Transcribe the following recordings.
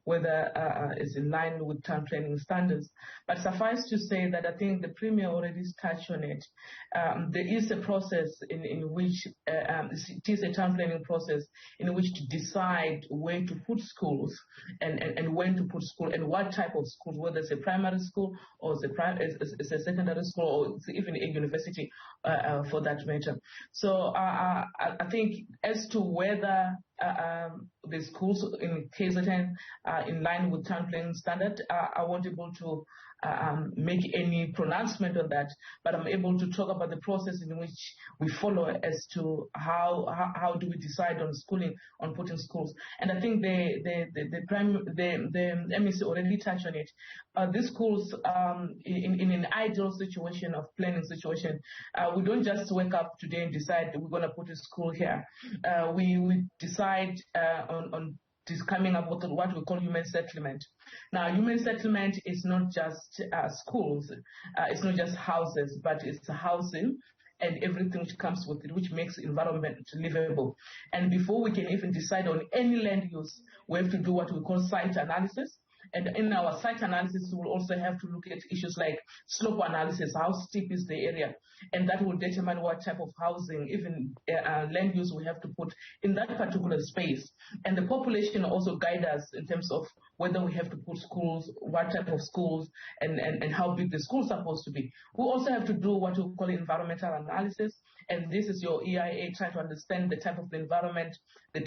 whether it's in line with town planning standards. But suffice to say that I think the Premier already touched on it. There is a process in which it is a town planning process in which to decide where to put schools and when to put school and what type of schools, whether it's a primary school or it's a secondary school or it's even a university for that matter. So I think as to whether the schools in KZN are in line with town planning standard, I won't be able to make any pronouncement on that, but I'm able to talk about the process in which we follow as to how do we decide on schooling, on putting schools. And I think the MEC already touched on it. These schools, in an ideal situation of planning situation, we don't just wake up today and decide that we're going to put a school here. We decide on is coming up with what we call human settlement. Now, human settlement is not just schools, it's not just houses, but it's housing and everything which comes with it, which makes environment livable. And before we can even decide on any land use, we have to do what we call site analysis. And in our site analysis, we'll also have to look at issues like slope analysis, how steep is the area, and that will determine what type of housing, even land use we have to put in that particular space. And the population also guide us in terms of whether we have to put schools, what type of schools, and how big the schools are supposed to be. We also have to do what we call environmental analysis, and this is your EIA, try to understand the type of the environment, the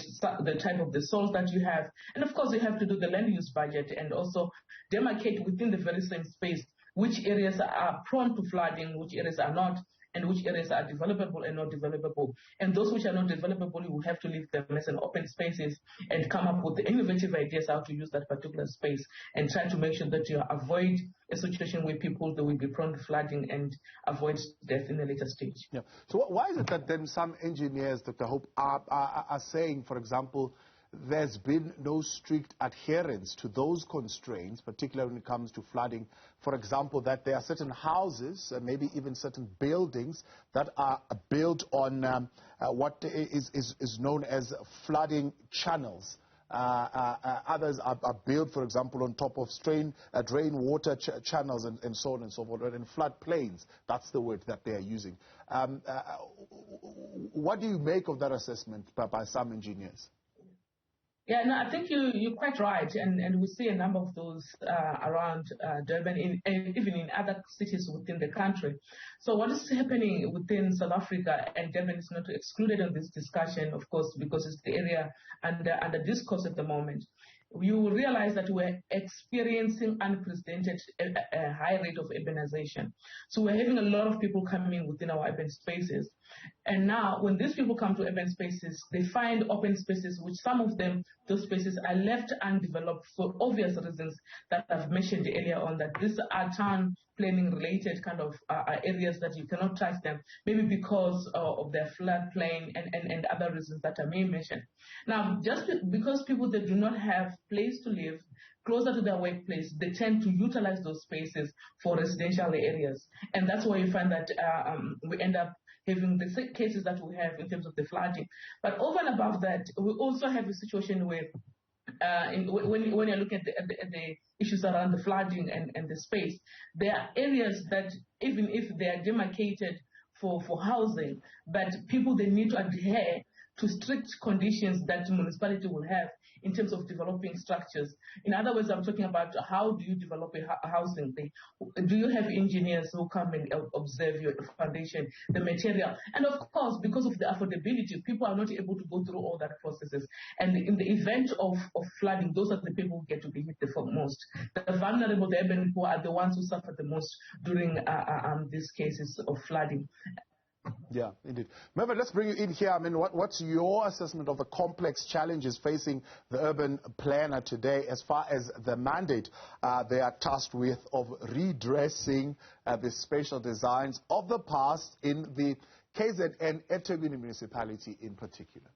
type of the soils that you have. And of course, you have to do the land use budget and also demarcate within the very same space which areas are prone to flooding, which areas are not, and which areas are developable and not developable. And those which are not developable, you will have to leave them as an open spaces and come up with innovative ideas how to use that particular space and try to make sure that you avoid a situation where people they will be prone to flooding and avoid death in a later stage. Yeah. So why is it that then some engineers, Dr. Hope, are saying, for example, there's been no strict adherence to those constraints, particularly when it comes to flooding? For example, that there are certain houses, maybe even certain buildings that are built on what is known as flooding channels. Others are built, for example, on top of drain water channels and so on and so forth, and flood plains. That's the word that they are using. What do you make of that assessment by some engineers? Yeah, no, I think you're quite right, and we see a number of those around Durban, and even in other cities within the country. So what is happening within South Africa, and Durban is not excluded in this discussion, of course, because it's the area under discourse at the moment. You will realize that we're experiencing unprecedented high rate of urbanization. So we're having a lot of people coming within our urban spaces. And now, when these people come to urban spaces, they find open spaces, which some of them, those spaces are left undeveloped for obvious reasons that I've mentioned earlier on, that these are town planning related kind of areas that you cannot touch them, maybe because of their floodplain and other reasons that I may mention. Now, just because people that do not have place to live closer to their workplace, they tend to utilize those spaces for residential areas. And that's why you find that we end up having the cases that we have in terms of the flooding. But over and above that, we also have a situation where when you're looking at the issues around the flooding and the space, there are areas that even if they are demarcated for housing, but people, they need to adhere to strict conditions that the municipality will have in terms of developing structures. In other words, I'm talking about how do you develop a housing thing? Do you have engineers who come and observe your foundation, the material? And of course, because of the affordability, people are not able to go through all that processes. And in the event of flooding, those are the people who get to be hit the most. The vulnerable, the urban poor are the ones who suffer the most during these cases of flooding. Yeah, indeed. Mervyn, let's bring you in here. I mean, what's your assessment of the complex challenges facing the urban planner today as far as the mandate they are tasked with of redressing the spatial designs of the past in the KZN eThekwini municipality in particular?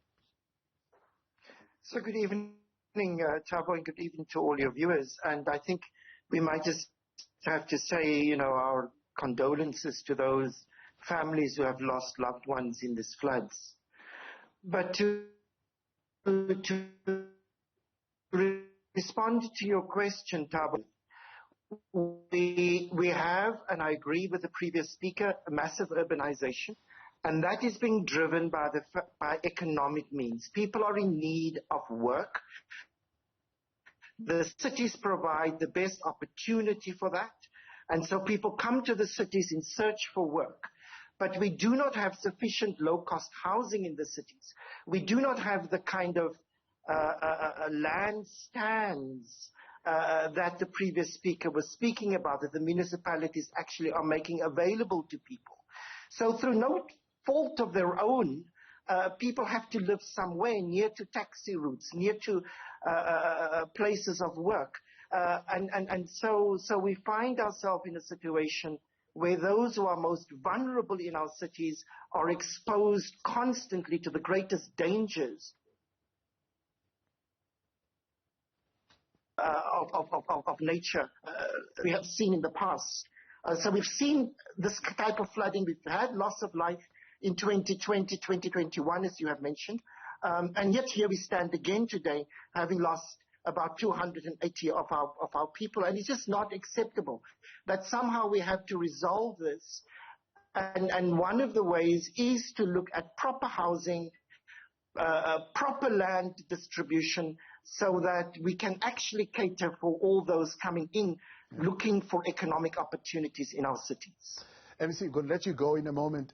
So good evening, Thabo, and good evening to all your viewers. And I think we might just have to say, our condolences to those families who have lost loved ones in these floods. But to respond to your question, Thabo, we have, and I agree with the previous speaker, a massive urbanization, and that is being driven by economic means. People are in need of work. The cities provide the best opportunity for that, and so people come to the cities in search for work. But we do not have sufficient low-cost housing in the cities. We do not have the kind of land stands that the previous speaker was speaking about, that the municipalities actually are making available to people. So through no fault of their own, people have to live somewhere near to taxi routes, near to places of work. And so we find ourselves in a situation where those who are most vulnerable in our cities are exposed constantly to the greatest dangers of nature we have seen in the past. So we've seen this type of flooding. We've had loss of life in 2020, 2021, as you have mentioned. And yet here we stand again today, having lost about 280 of our people. And it's just not acceptable that somehow we have to resolve this. And one of the ways is to look at proper housing, proper land distribution, so that we can actually cater for all those coming in, looking for economic opportunities in our cities. MC, I'm going to let you go in a moment.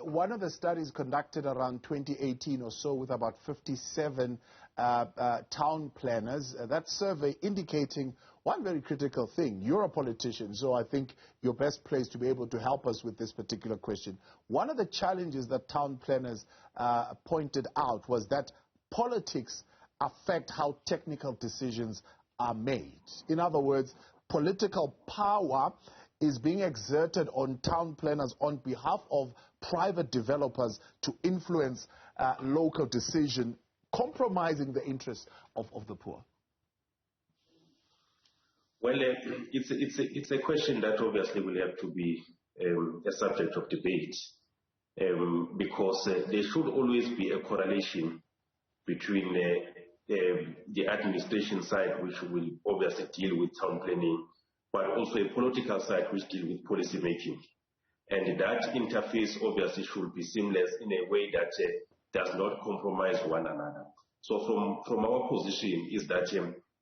One of the studies conducted around 2018 or so with about 57 town planners, that survey indicating one very critical thing. You're a politician, so I think you're best placed to be able to help us with this particular question. One of the challenges that town planners pointed out was that politics affect how technical decisions are made. In other words, political power is being exerted on town planners on behalf of private developers to influence local decision, compromising the interests of the poor. Well, it's a question that obviously will have to be a subject of debate because there should always be a correlation between the administration side, which will obviously deal with town planning, but also a political side which deals with policy making. And that interface obviously should be seamless in a way that does not compromise one another. So from our position is that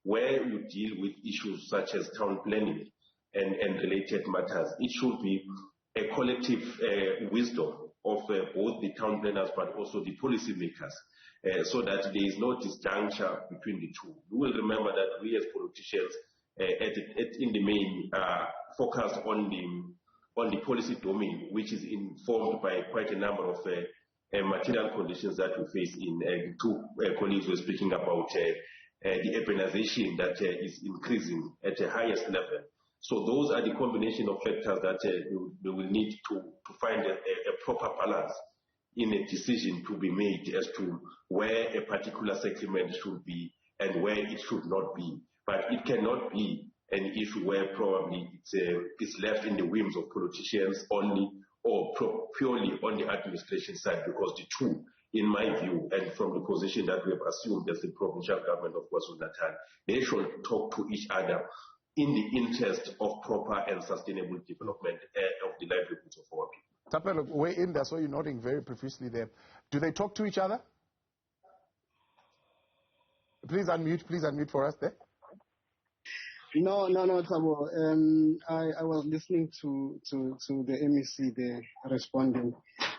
where you deal with issues such as town planning and related matters, it should be a collective wisdom of both the town planners but also the policy makers, so that there is no disjuncture between the two. You will remember that we as politicians in the main focus on the policy domain, which is informed by quite a number of material conditions that we face in two colleagues were speaking about the urbanization that is increasing at the highest level. So those are the combination of factors that we will need to find a proper balance in a decision to be made as to where a particular settlement should be and where it should not be. But it cannot be an issue where probably it's left in the whims of politicians only or purely on the administration side, because the two, in my view, and from the position that we have assumed as the provincial government of KwaZulu-Natal, they should talk to each other in the interest of proper and sustainable development of the livelihoods of our people. Thapelo, weigh in there, so you're nodding very profusely there. Do they talk to each other? Please unmute for us there. No, Thabo. I was listening to the MEC there responding.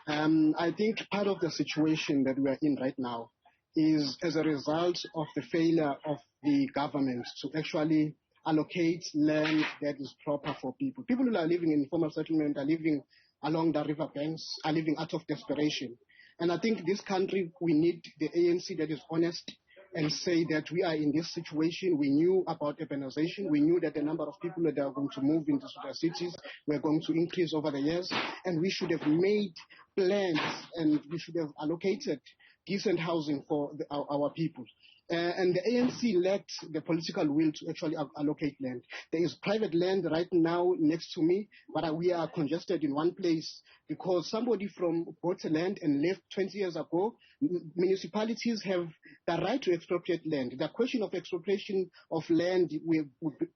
I think part of the situation that we are in right now is as a result of the failure of the government to actually allocate land that is proper for people. People who are living in informal settlement are living along the river banks, are living out of desperation. And I think this country, we need the ANC that is honest and say that we are in this situation. We knew about urbanization. We knew that the number of people that are going to move into the cities were going to increase over the years. And we should have made plans and we should have allocated decent housing for our people. And the ANC lacked the political will to actually allocate land. There is private land right now next to me, but we are congested in one place because somebody bought land and left 20 years ago. Municipalities have the right to expropriate land. The question of expropriation of land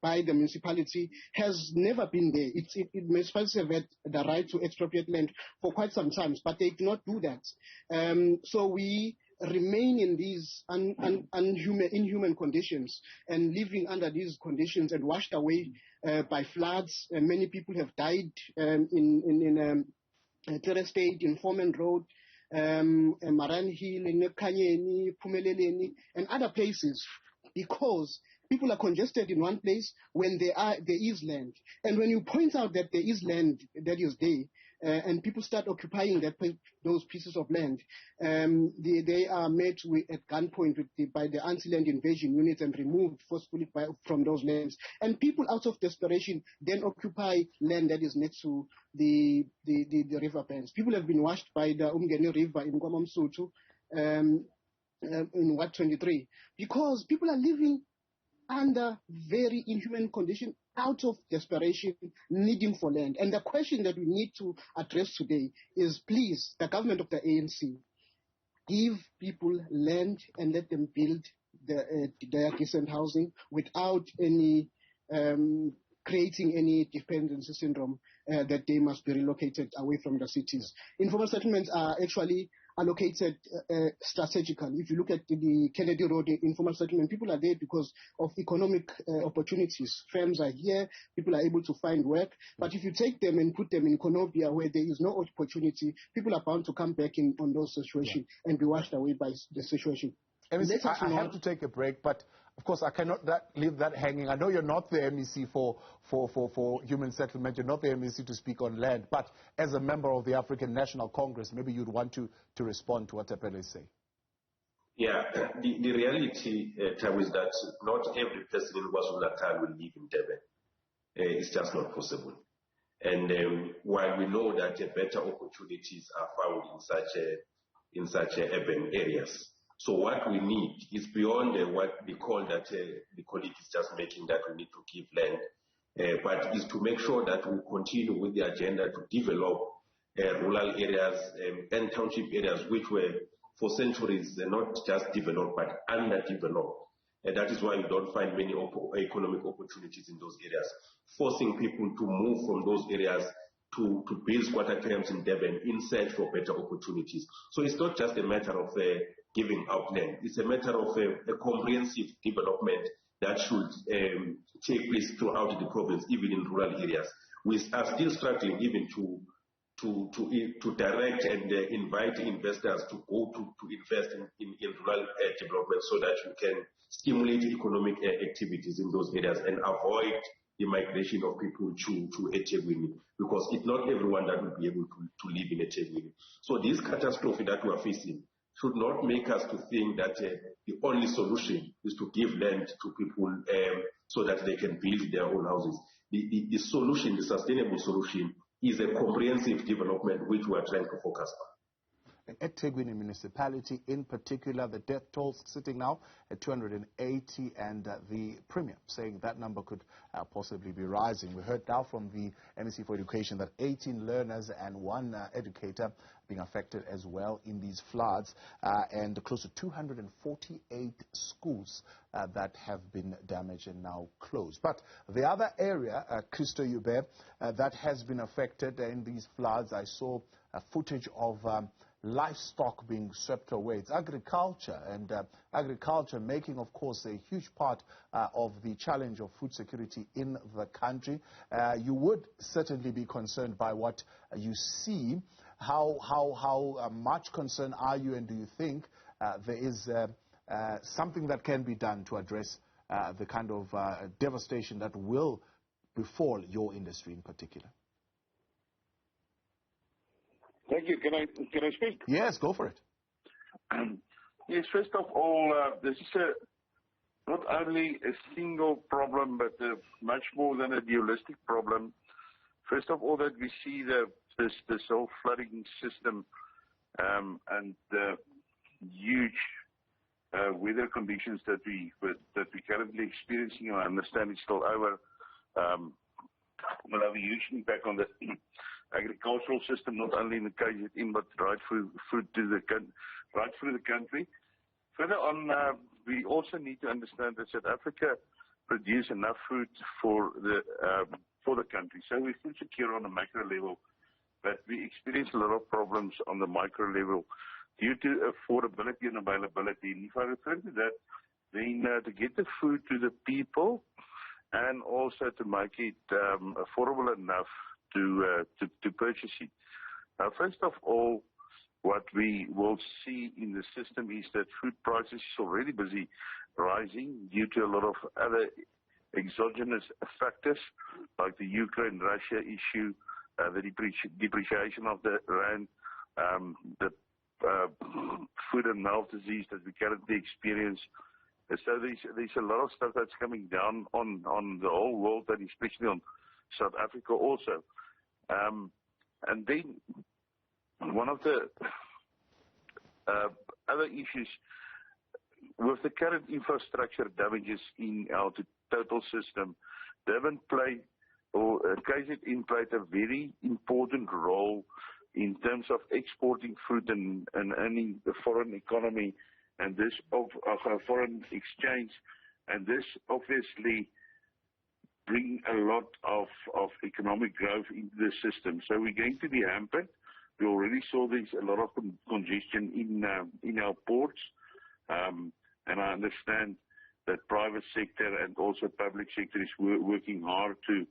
by the municipality has never been there. Municipalities have had the right to expropriate land for quite some time, but they do not do that. So we remain in these inhuman conditions and living under these conditions and washed away by floods. Many people have died in Terre State, in Foreman Road, Maran Hill, in Kanyeni, Pumeleleni, and other places, because people are congested in one place when there is land. And when you point out that there is land that is there, and people start occupying those pieces of land, they are met at gunpoint by the anti-land invasion units and removed forcefully from those lands. And people, out of desperation, then occupy land that is next to the river banks. People have been washed by the Umgeni River in Kwamamsutu in Ward 23, because people are living under very inhuman conditions, out of desperation, needing for land. And the question that we need to address today is, please, the government of the ANC, give people land and let them build their decent housing without any creating any dependency syndrome that they must be relocated away from the cities. Informal settlements are actually allocated strategically. If you look at the Kennedy Road informal settlement, people are there because of economic opportunities. Firms are here, people are able to find work. But if you take them and put them in Konobia where there is no opportunity, people are bound to come back on those situations and be washed away by the situation. I have to take a break, but of course I cannot leave that hanging. I know you're not the MEC for human settlement, you're not the MEC to speak on land, but as a member of the African National Congress, maybe you'd want to respond to what Thapelo is saying. Yeah, the reality, Thabo, is that not every person in KwaZulu-Natal will live in Durban. It's just not possible. And while we know that better opportunities are found in such urban areas, so what we need is beyond what we call that the colleague is just making, that we need to give land, but is to make sure that we continue with the agenda to develop rural areas and township areas which were for centuries not just developed but underdeveloped. And that is why you don't find many economic opportunities in those areas, forcing people to move from those areas to build squatter camps in Durban in search for better opportunities. So it's not just a matter of giving out land. It's a matter of a comprehensive development that should take place throughout the province, even in rural areas. We are still struggling even to direct and invite investors to go to invest in rural development so that you can stimulate economic activities in those areas and avoid the migration of people to eThekwini, because it's not everyone that will be able to live in eThekwini. So this catastrophe that we are facing should not make us to think that the only solution is to give land to people so that they can build their own houses. The solution, the sustainable solution, is a comprehensive development which we are trying to focus on. At eThekwini municipality in particular, the death toll sitting now at 280, and the Premier saying that number could possibly be rising. We heard now from the MEC for Education that 18 learners and one educator being affected as well in these floods, and close to 248 schools that have been damaged and now closed. But the other area, Christo, Joubert, that has been affected in these floods, I saw footage of livestock being swept away. It's agriculture, and agriculture making, of course, a huge part of the challenge of food security in the country. You would certainly be concerned by what you see. How much concerned are you, and do you think there is something that can be done to address the kind of devastation that will befall your industry in particular? Thank you. Can I speak? Yes, go for it. Yes, first of all, this is not only a single problem, but much more than a dualistic problem. First of all, that we see this whole flooding system and the huge weather conditions that we're currently experiencing. I understand it's still over. Will have a huge impact on the agricultural system, not only in the KZN, but right through the country. Further on, we also need to understand that South Africa produce enough food for the country. So we're food secure on a macro level, but we experience a lot of problems on the micro level due to affordability and availability. And if I refer to that, then to get the food to the people and also to make it affordable enough to purchase it. Now, first of all, what we will see in the system is that food prices is already busy rising due to a lot of other exogenous factors like the Ukraine-Russia issue, the depreciation of the rand, the food and mouth disease that we currently experience. So there's a lot of stuff that's coming down on the whole world, and especially on South Africa also. And then one of the other issues with the current infrastructure damages in our total system, they haven't played, or KZN played a very important role in terms of exporting food and earning the foreign economy and this of our foreign exchange, and this obviously bring a lot of economic growth into the system. So we're going to be hampered. We already saw there's a lot of congestion in our ports, and I understand that private sector and also public sector is working hard to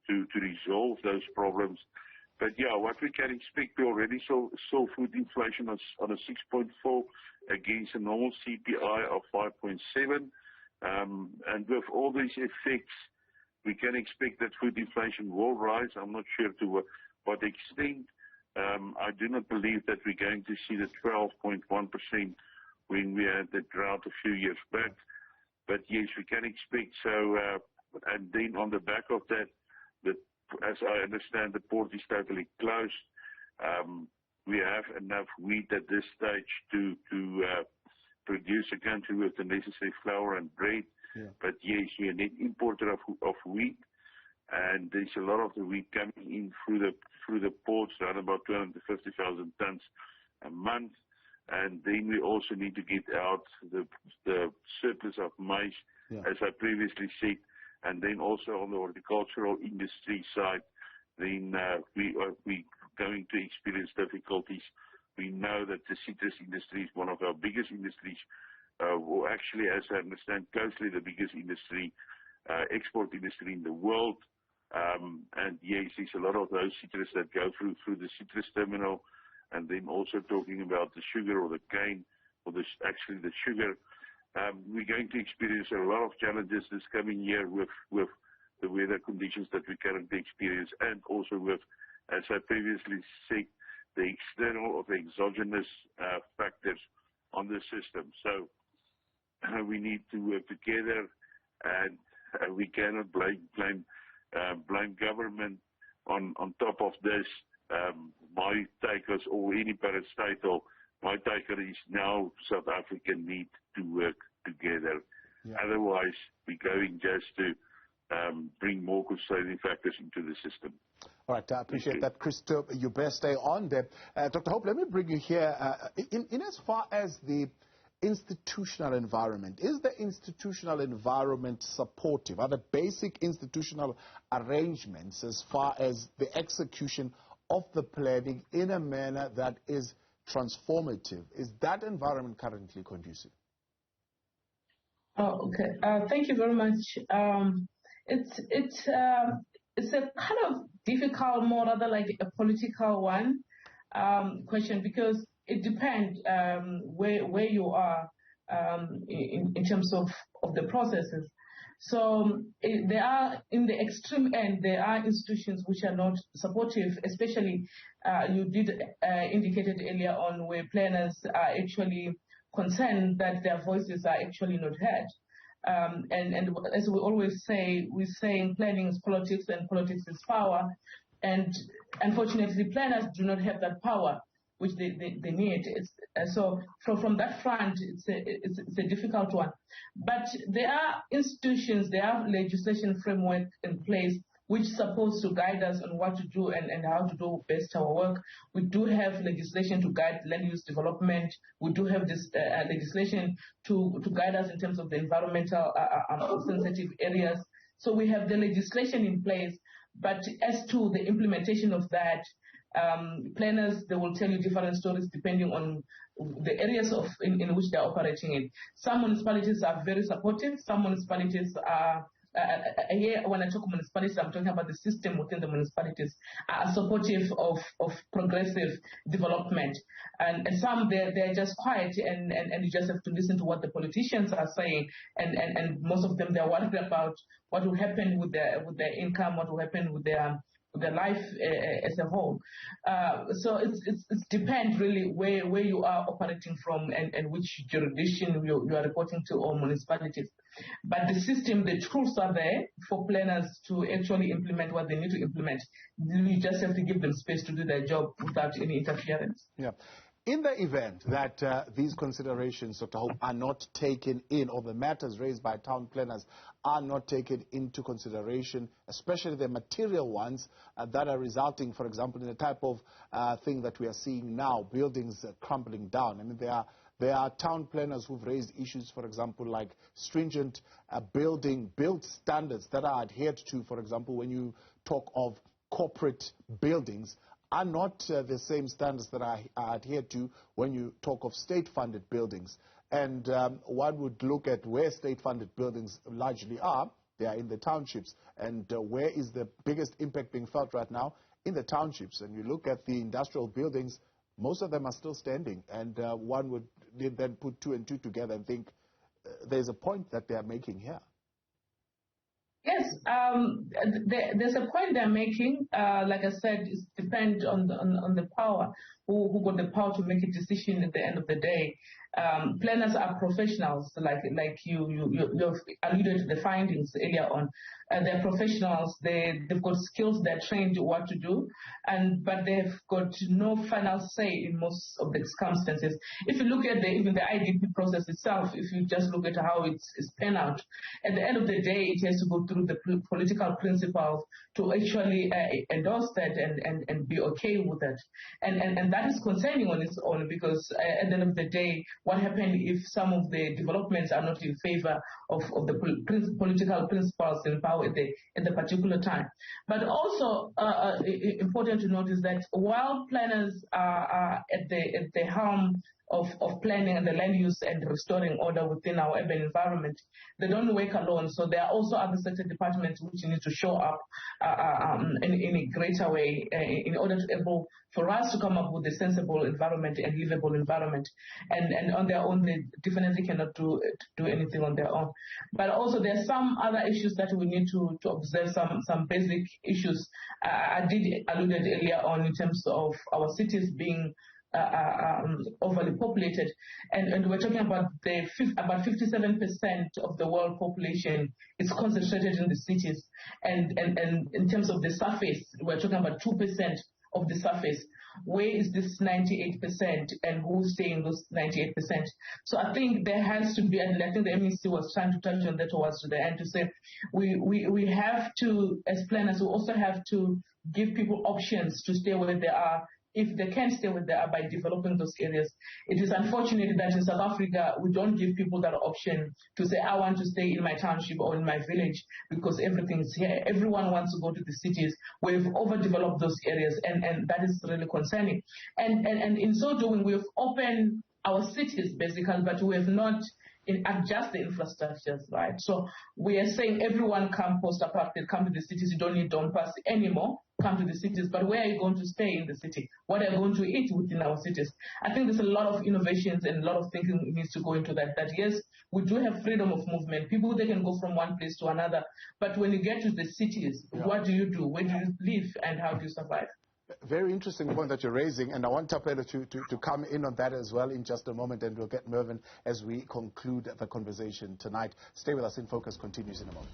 resolve those problems. But yeah, what we can expect, we already saw food inflation on a 6.4 against a normal CPI of 5.7, and with all these effects, we can expect that food inflation will rise. I'm not sure to what extent. I do not believe that we're going to see the 12.1% when we had the drought a few years back. But yes, we can expect so. And then on the back of that, as I understand, the port is totally closed. We have enough wheat at this stage to produce a country with the necessary flour and bread. Yeah. But yes, we're a net importer of wheat, and there's a lot of the wheat coming in through the ports, around about 250,000 tons a month. And then we also need to get out the surplus of maize, yeah, as I previously said. And then also on the horticultural industry side, then we going to experience difficulties. We know that the citrus industry is one of our biggest industries, or actually, as I understand, closely the biggest industry, export industry in the world. And yes, there's a lot of those citrus that go through the citrus terminal, and then also talking about the sugar or the cane, or actually the sugar. We're going to experience a lot of challenges this coming year with the weather conditions that we currently experience, and also with, as I previously said, the external or the exogenous factors on the system. So we need to work together, and we cannot blame government on top of this. My take is, or any parastatal, my take is now South Africa need to work together. Yeah. Otherwise, we're going just to bring more constraining factors into the system. All right, I appreciate that, Christo. You best stay on there. Dr. Hope, let me bring you here. In as far as the institutional environment, is the institutional environment supportive? Are the basic institutional arrangements as far as the execution of the planning in a manner that is transformative? Is that environment currently conducive? Oh, okay. Thank you very much. It's a kind of difficult, more rather like a political one question, because it depends where you are in terms of the processes. So there are, in the extreme end, there are institutions which are not supportive, especially you did indicated earlier on where planners are actually concerned that their voices are actually not heard. And as we always say, we're saying planning is politics and politics is power. And unfortunately, planners do not have that power which they need. So from that front, it's a difficult one. But there are institutions, there are legislation framework in place which is supposed to guide us on what to do and how to do best our work. We do have legislation to guide land use development. We do have this legislation to guide us in terms of the environmental sensitive areas. So we have the legislation in place, but as to the implementation of that, planners, they will tell you different stories depending on the areas in which they're operating in. Some municipalities are very supportive. Some municipalities are here, when I talk municipalities, I'm talking about the system within the municipalities, are supportive of progressive development. And some, they're just quiet and you just have to listen to what the politicians are saying. And most of them, they're worried about what will happen with their income, what will happen with their life as a whole. So it depends really where you are operating from and which jurisdiction you are reporting to or municipalities. But the system, the tools are there for planners to actually implement what they need to implement. You just have to give them space to do their job without any interference. Yeah. In the event that these considerations, Dr. Hope, are not taken in, or the matters raised by town planners are not taken into consideration, especially the material ones that are resulting, for example, in the type of thing that we are seeing now, buildings crumbling down. I mean, there are town planners who've raised issues, for example, like stringent build standards that are adhered to, for example, when you talk of corporate buildings, are not the same standards that are adhered to when you talk of state-funded buildings. And one would look at where state-funded buildings largely are. They are in the townships. And where is the biggest impact being felt right now? In the townships. And you look at the industrial buildings, most of them are still standing. And one would then put two and two together and think there's a point that they are making here. Yes, there's a point they're making. Like I said, it depends on the power, who got the power to make a decision at the end of the day. Planners are professionals, like you've alluded to the findings earlier on. They're professionals. They've got skills. They're trained what to do, but they've got no final say in most of the circumstances. If you look at even the IDP process itself, if you just look at how it's panned out, at the end of the day, it has to go through the political principles to actually endorse that and be okay with it. And that is concerning on its own, because at the end of the day, what happens if some of the developments are not in favor of the political principles in power at the particular time? But also important to notice that while planners are at the helm of planning and the land use and restoring order within our urban environment, they don't work alone. So there are also other sector departments which need to show up in a greater way in order to able for us to come up with a sensible environment and livable environment. And on their own, they definitely cannot do anything on their own. But also there are some other issues that we need to observe, some basic issues. I did alluded earlier on in terms of our cities being overly populated, and we're talking about about 57% of the world population is concentrated in the cities, and in terms of the surface, we're talking about 2% of the surface. Where is this 98%, and who's staying those 98%? So I think there has to be, and I think the MEC was trying to touch on that towards the end, to say we have to, as planners, we also have to give people options to stay where they are, if they can stay where they are, by developing those areas. It is unfortunate that in South Africa, we don't give people that option to say, I want to stay in my township or in my village because everything's here. Everyone wants to go to the cities. We've overdeveloped those areas, and that is really concerning. And in so doing, we've opened our cities, basically, but we have not adjust the infrastructures, right? So we are saying everyone come post-apartheid, come to the cities. You don't need Dompas anymore. Come to the cities. But where are you going to stay in the city? What are you going to eat within our cities? I think there's a lot of innovations and a lot of thinking needs to go into that. That yes, we do have freedom of movement. People, they can go from one place to another. But when you get to the cities, what do you do? Where do you live, and how do you survive? Very interesting point that you're raising, and I want Thapelo to come in on that as well in just a moment, and we'll get Mervyn as we conclude the conversation tonight. Stay with us. In Focus continues in a moment.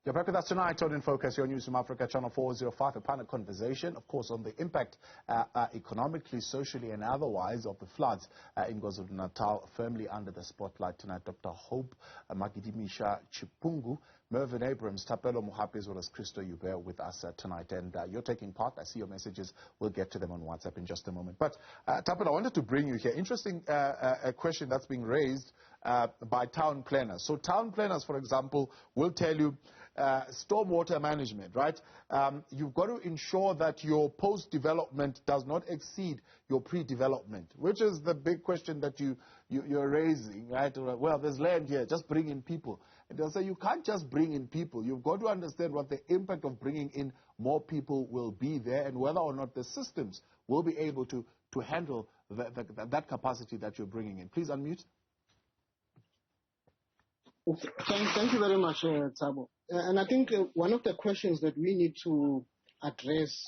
You're back with us tonight on In Focus, your Newzroom Afrika, Channel 405, a panel conversation, of course, on the impact economically, socially, and otherwise of the floods in KwaZulu-Natal, firmly under the spotlight tonight. Dr. Hope Magidimisha-Chipungu, Mervyn Abrams, Thapelo Mohapi, as well as Christo Joubert with us tonight. And you're taking part. I see your messages. We'll get to them on WhatsApp in just a moment. But, Thapelo, I wanted to bring you here. Interesting question that's being raised by town planners. So town planners, for example, will tell you stormwater management, right? You've got to ensure that your post-development does not exceed your pre-development, which is the big question that you're raising, right? Well, there's land here, just bring in people. And they'll say you can't just bring in people. You've got to understand what the impact of bringing in more people will be there and whether or not the systems will be able to handle that capacity that you're bringing in. Please unmute. Thank you very much, Thabo. And I think one of the questions that we need to address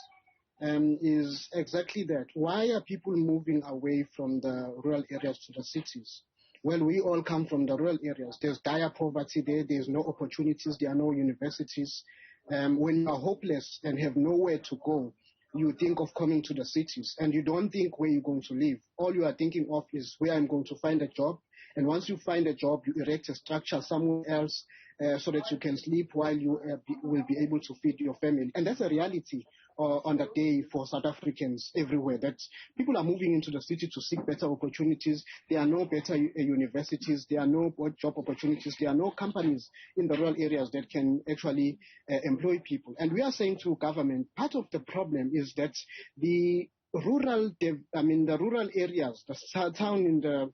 is exactly that. Why are people moving away from the rural areas to the cities? Well, we all come from the rural areas. There's dire poverty there. There's no opportunities. There are no universities. When you are hopeless and have nowhere to go, you think of coming to the cities, and you don't think where you're going to live. All you are thinking of is where I'm going to find a job. And once you find a job, you erect a structure somewhere else so that you can sleep while you will be able to feed your family. And that's a reality on the day for South Africans everywhere, that people are moving into the city to seek better opportunities. There are no better universities. There are no job opportunities. There are no companies in the rural areas that can actually employ people. And we are saying to government, part of the problem is that the rural areas, the town in the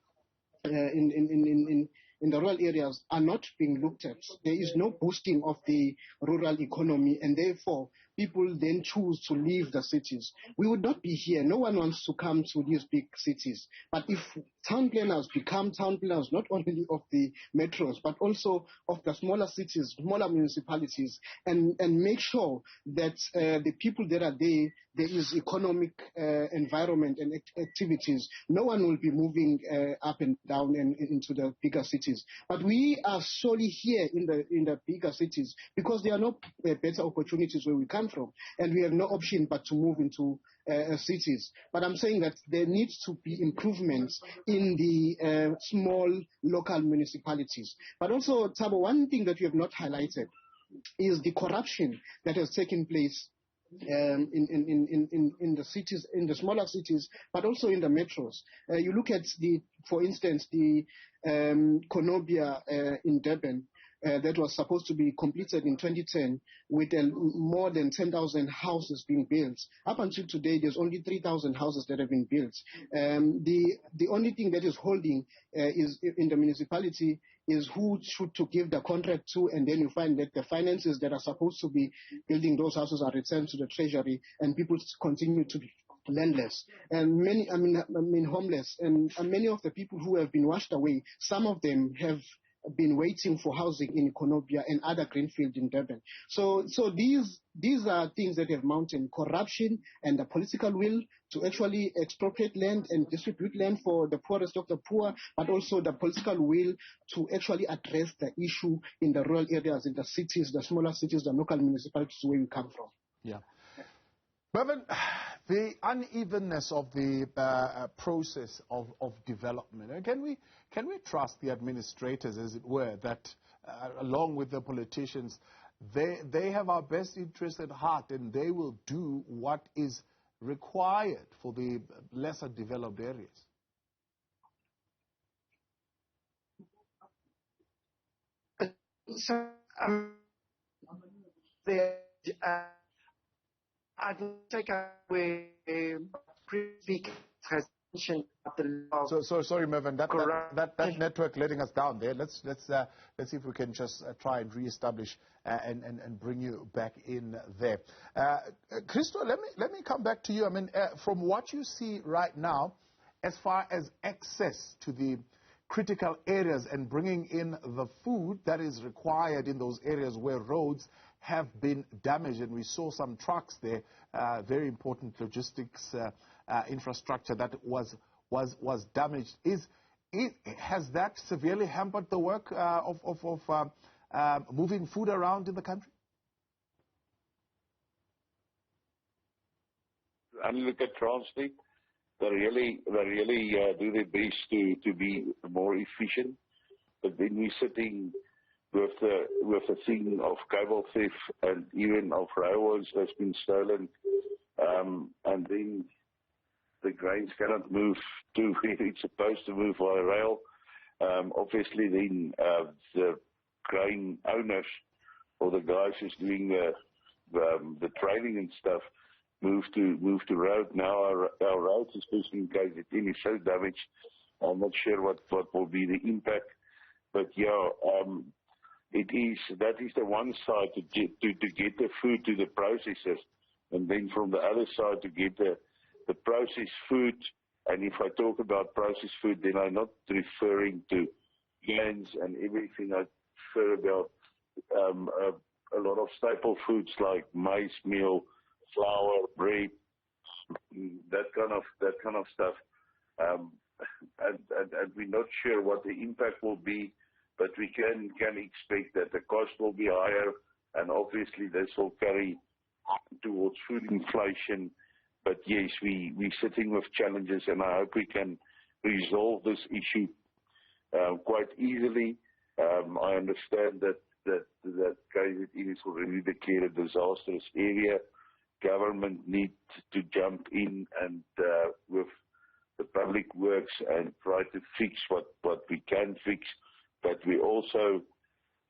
in the rural areas are not being looked at. There is no boosting of the rural economy, and therefore people then choose to leave the cities. We would not be here. No one wants to come to these big cities. But if town planners become town planners not only of the metros, but also of the smaller cities, smaller municipalities, and make sure that the people that are there is economic environment and activities, no one will be moving up and down and into the bigger cities. But we are solely here in the bigger cities because there are no better opportunities where we come from, and we have no option but to move into cities. But I'm saying that there needs to be improvements in the small local municipalities. But also, Thabo, one thing that you have not highlighted is the corruption that has taken place in the cities, in the smaller cities, but also in the metros. You look at for instance, the Konobia in Durban. That was supposed to be completed in 2010 with more than 10,000 houses being built. Up until today, there's only 3,000 houses that have been built. The only thing that is holding is in the municipality is who should to give the contract to, and then you find that the finances that are supposed to be building those houses are returned to the treasury, and people continue to be landless and homeless, and many of the people who have been washed away, some of them have been waiting for housing in Konobia and other greenfield in Durban. So these are things that have mounted corruption and the political will to actually expropriate land and distribute land for the poorest of the poor, but also the political will to actually address the issue in the rural areas, in the cities, the smaller cities, the local municipalities where we come from. Yeah. Mervyn, the unevenness of the process of development, can we trust the administrators, as it were, that along with the politicians, they have our best interest at heart and they will do what is required for the lesser developed areas? So, I'd take away pre-speak has mentioned the law. So sorry, Mervyn, that network letting us down there. Let's see if we can just try and reestablish and bring you back in there. Christo, let me come back to you. I mean, from what you see right now, as far as access to the critical areas and bringing in the food that is required in those areas where roads have been damaged, and we saw some trucks there, very important logistics infrastructure that was damaged. Has that severely hampered the work of moving food around in the country? only look at Transnet. They really do their best to be more efficient. But then we're sitting with the thing of cable theft and even of railways that's been stolen, and then the grains cannot move to where it's supposed to move via rail. Obviously, then the grain owners or the guys who's doing the trading and stuff move to road. Now our roads, especially in KZN, is so damaged. I'm not sure what will be the impact, but yeah, that is the one side to get the food to the processors, and then from the other side to get the processed food. And if I talk about processed food, then I'm not referring to cans and everything. I refer about a lot of staple foods like maize meal, flour, bread, that kind of stuff. And we're not sure what the impact will be, but we can expect that the cost will be higher, and obviously this will carry towards food inflation. But yes, we're sitting with challenges, and I hope we can resolve this issue quite easily. I understand that KZN is already declared a disastrous area. Government needs to jump in and with the public works and try to fix what we can fix. But we also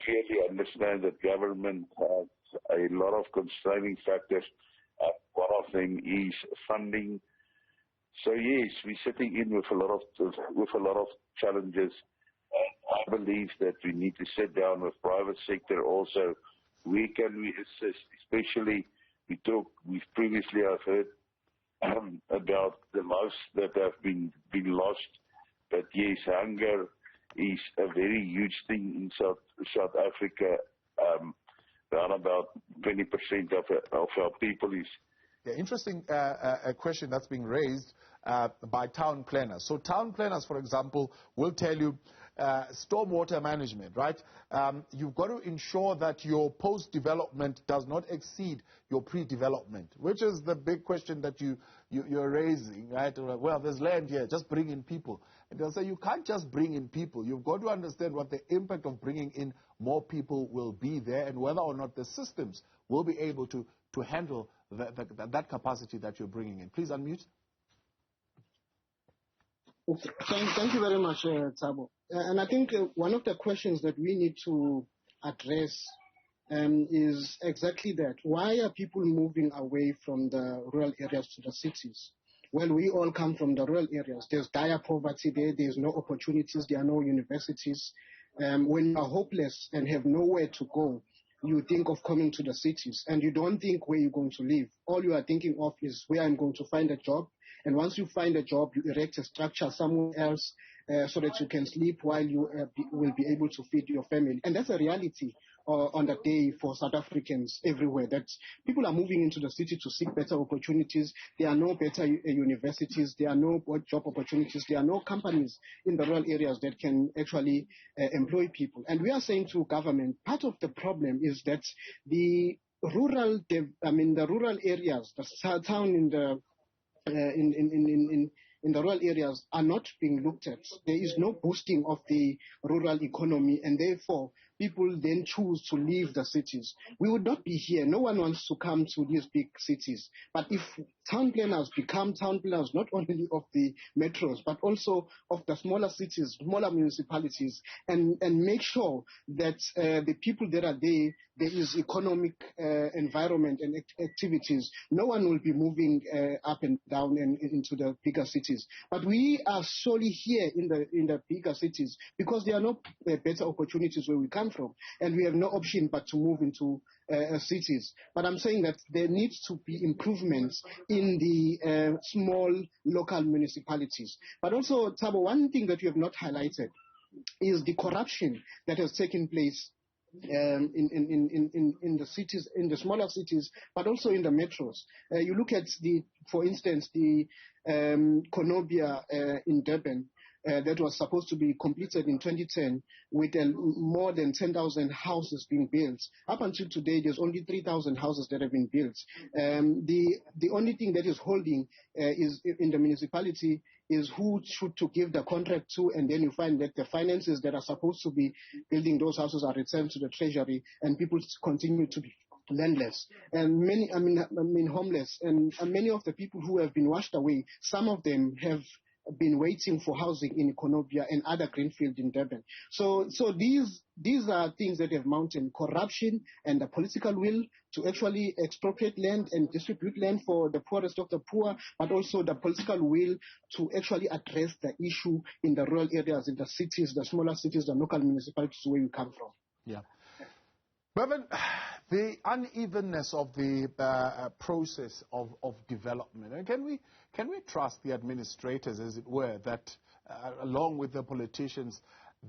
clearly understand that government has a lot of constraining factors. One of them is funding. So yes, we're sitting in with a lot of challenges. And I believe that we need to sit down with private sector also. Where can we assist? Especially we've previously have heard about the lives that have been lost. But yes, hunger is a very huge thing in South Africa. Around about 20% of our people is. Yeah, interesting a question that's being raised by town planners. So town planners, for example, will tell you stormwater management, right? You've got to ensure that your post-development does not exceed your pre-development, which is the big question that you're raising, right? Well, there's land here, just bring in people. And they'll say you can't just bring in people. You've got to understand what the impact of bringing in more people will be there, and whether or not the systems will be able to handle that capacity that you're bringing in. Please unmute. Okay. Thank you very much, Thabo. And I think one of the questions that we need to address is exactly that. Why are people moving away from the rural areas to the cities? Well, we all come from the rural areas. There's dire poverty there. There's no opportunities. There are no universities. When you are hopeless and have nowhere to go, you think of coming to the cities, and you don't think where you're going to live. All you are thinking of is where I'm going to find a job. And once you find a job, you erect a structure somewhere else so that you can sleep while you will be able to feed your family. And that's a reality on the day for South Africans everywhere, that people are moving into the city to seek better opportunities. There are no better universities. There are no job opportunities. There are no companies in the rural areas that can actually employ people. And we are saying to government, part of the problem is that the rural areas, the town in the in the rural areas are not being looked at. There is no boosting of the rural economy, and therefore people then choose to leave the cities. We would not be here. No one wants to come to these big cities. But if town planners become town planners not only of the metros, but also of the smaller cities, smaller municipalities, and make sure that the people that are there is economic environment and activities, no one will be moving up and down and into the bigger cities. But we are solely here in the bigger cities because there are no better opportunities where we come from, and we have no option but to move into cities. But I'm saying that there needs to be improvements in the small local municipalities. But also, Thabo, one thing that you have not highlighted is the corruption that has taken place in the cities, in the smaller cities, but also in the metros. You look at for instance, the Konobia in Durban. that was supposed to be completed in 2010 with more than 10,000 houses being built. Up until today, there's only 3,000 houses that have been built. The only thing that is holding is in the municipality is who should to give the contract to, and then you find that the finances that are supposed to be building those houses are returned to the treasury, and people continue to be landless and homeless, and many of the people who have been washed away, some of them have been waiting for housing in Konobia and other greenfield in Durban. So these are things that have mounted: corruption and the political will to actually expropriate land and distribute land for the poorest of the poor, but also the political will to actually address the issue in the rural areas, in the cities, the smaller cities, the local municipalities where we come from. Yeah. Mervyn, the unevenness of the process of development, and can we trust the administrators, as it were, that along with the politicians,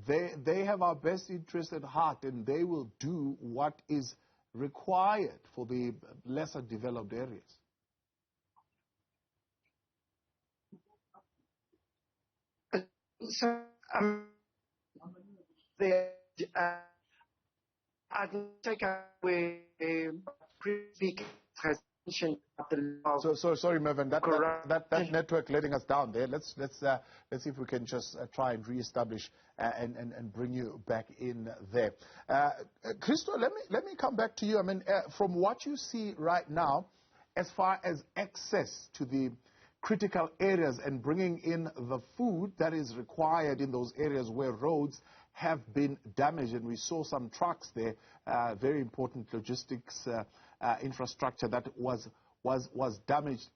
they have our best interest at heart and they will do what is required for the lesser developed areas? So, I'd take away pre-speaker has mentioned the sorry, Mervyn, that network letting us down there. Let's see if we can just try and re-establish and bring you back in there. Christo, let me come back to you. I mean, from what you see right now, as far as access to the critical areas and bringing in the food that is required in those areas where roads have been damaged, and we saw some trucks there, very important logistics infrastructure that was damaged.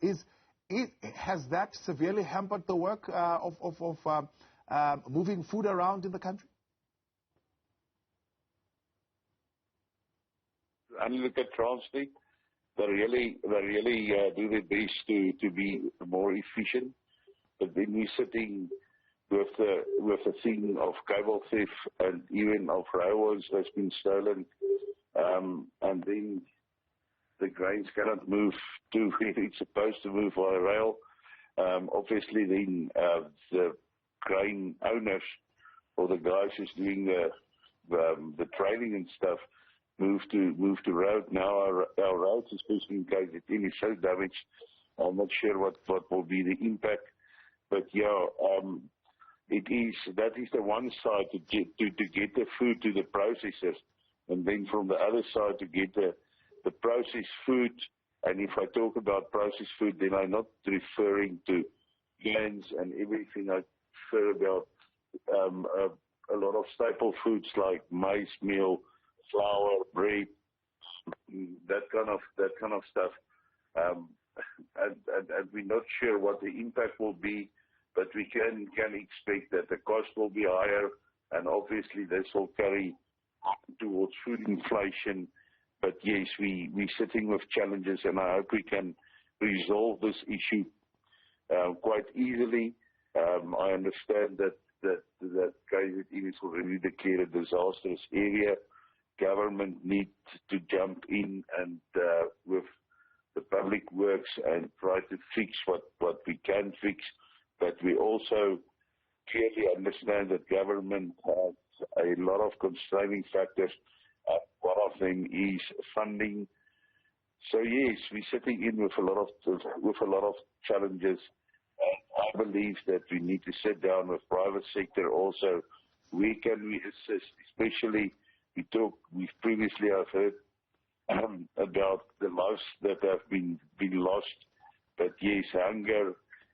Has that severely hampered the work of moving food around in the country? And look at Transnet. They really do their best to be more efficient. But then we're sitting with the thing of cable theft and even of railways that's been stolen, and then the grains cannot move to where it's supposed to move via rail. Obviously, then the grain owners or the guys who's doing the trailing and stuff move to road. Now our roads, especially in KZN, is so damaged. I'm not sure what will be the impact, but yeah. That is the one side to get the food to the processors, and then from the other side to get the processed food. And if I talk about processed food, then I'm not referring to grains and everything. I refer about a lot of staple foods like maize meal, flour, bread, that kind of stuff. And we're not sure what the impact will be. But we can expect that the cost will be higher, and obviously this will carry towards food inflation. But yes, we're sitting with challenges, and I hope we can resolve this issue quite easily. I understand that KZN is already declared a disastrous area. Government needs to jump in and with the public works and try to fix what we can fix. But we also clearly understand that government has a lot of constraining factors. One of them is funding. So yes, we're sitting in with a lot of challenges. And I believe that we need to sit down with private sector also. Where can we assist? Especially we've previously I've heard about the lives that have been lost. But yes, hunger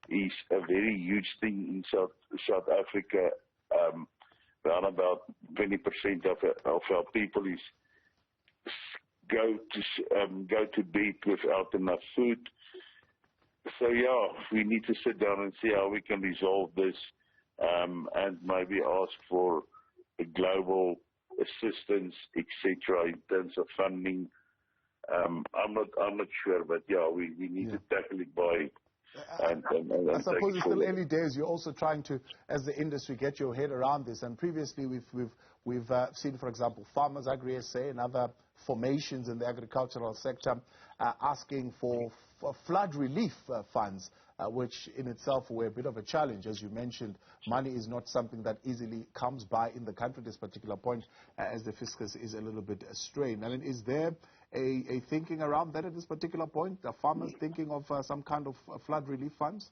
is a very huge thing in South Africa. Around about 20% of our people go to bed without enough food. So yeah, we need to sit down and see how we can resolve this, and maybe ask for a global assistance, etc., in terms of funding. I'm not sure, but yeah, we need to tackle it by. I suppose it's still early days. You're also trying to, as the industry, get your head around this. And previously, we've seen, for example, Farmers Agri SA and other formations in the agricultural sector asking for flood relief funds which in itself were a bit of a challenge. As you mentioned, money is not something that easily comes by in the country at this particular point, as the fiscus is a little bit strained. And is there a thinking around that at this particular point? Are farmers thinking of some kind of flood relief funds?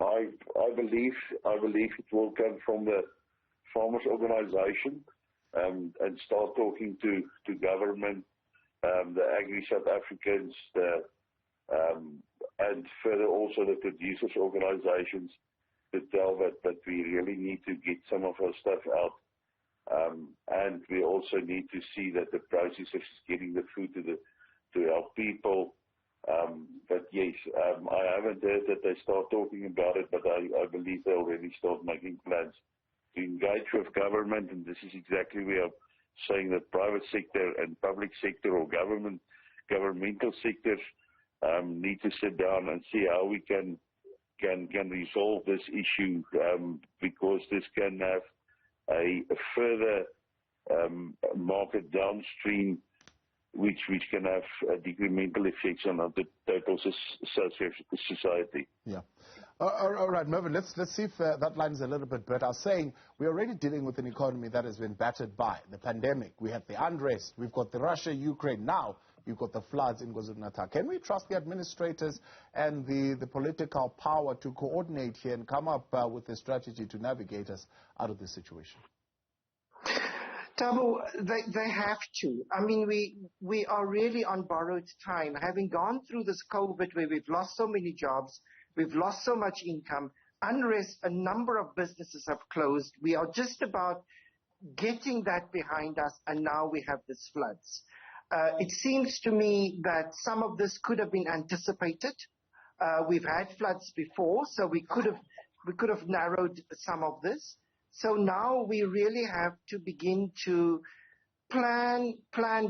I believe it will come from the farmers' organization and start talking to government, the Agri-South Africans, and further also the producers' organizations to tell that we really need to get some of our stuff out. And we also need to see that the process of getting the food to our people. But yes, I haven't heard that they start talking about it, but I believe they already start making plans to engage with government, and this is exactly where I'm saying that private sector and public sector or governmental sectors need to sit down and see how we can resolve this issue, because this can have a further market downstream, which can have detrimental effects on the total society. Yeah. All right, Mervyn, let's see if that line is a little bit better. I was saying we're already dealing with an economy that has been battered by the pandemic. We have the unrest. We've got the Russia-Ukraine. Now you've got the floods in KwaZulu-Natal. Can we trust the administrators and the political power to coordinate here and come up with a strategy to navigate us out of this situation? Thabo, they have to. I mean, we are really on borrowed time. Having gone through this COVID where we've lost so many jobs, we've lost so much income, unrest, a number of businesses have closed. We are just about getting that behind us, and now we have these floods. It seems to me that some of this could have been anticipated. We've had floods before, so we could have narrowed some of this. So now we really have to begin to plan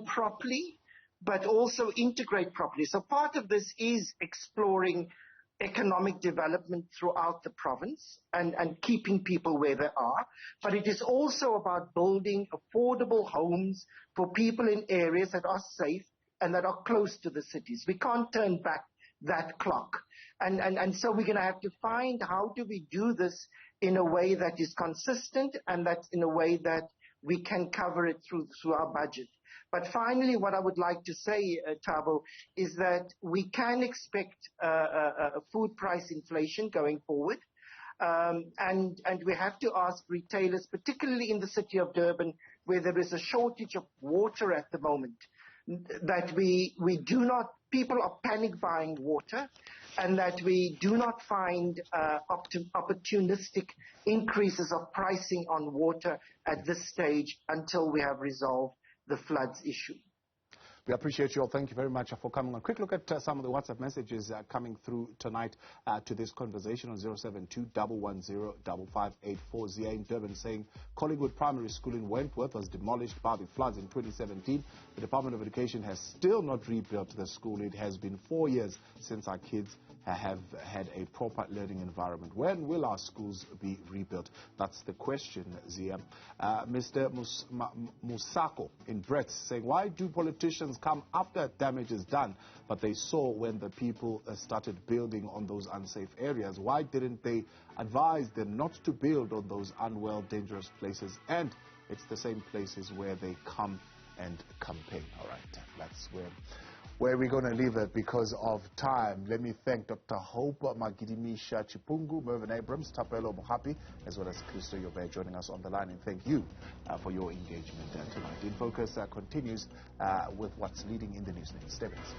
properly, but also integrate properly. So part of this is exploring economic development throughout the province and keeping people where they are. But it is also about building affordable homes for people in areas that are safe and that are close to the cities. We can't turn back that clock. And so we're going to have to find how do we do this in a way that is consistent and that's in a way that we can cover it through our budget. But finally, what I would like to say, Thabo, is that we can expect food price inflation going forward. And we have to ask retailers, particularly in the city of Durban, where there is a shortage of water at the moment, that we do not, people are panic buying water, and that we do not find opportunistic increases of pricing on water at this stage until we have resolved the floods issue. We appreciate you all. Thank you very much for coming on. Quick look at some of the WhatsApp messages coming through tonight to this conversation on 072-110-5584. Zia in Durban saying Collingwood Primary School in Wentworth was demolished by the floods in 2017. The Department of Education has still not rebuilt the school. It has been 4 years since our kids have had a proper learning environment. When will our schools be rebuilt? That's the question, Zia. Mr. Musako in Brett saying, why do politicians come after damage is done, but they saw when the people started building on those unsafe areas? Why didn't they advise them not to build on those unwell, dangerous places? And it's the same places where they come and campaign. All right, that's where we're going to leave it because of time. Let me thank Dr. Hope Magidimisha-Chipungu, Mervyn Abrams, Thapelo Mohapi, as well as Christo Joubert joining us on the line. And thank you for your engagement tonight. In Focus continues with what's leading in the news. Stay with us.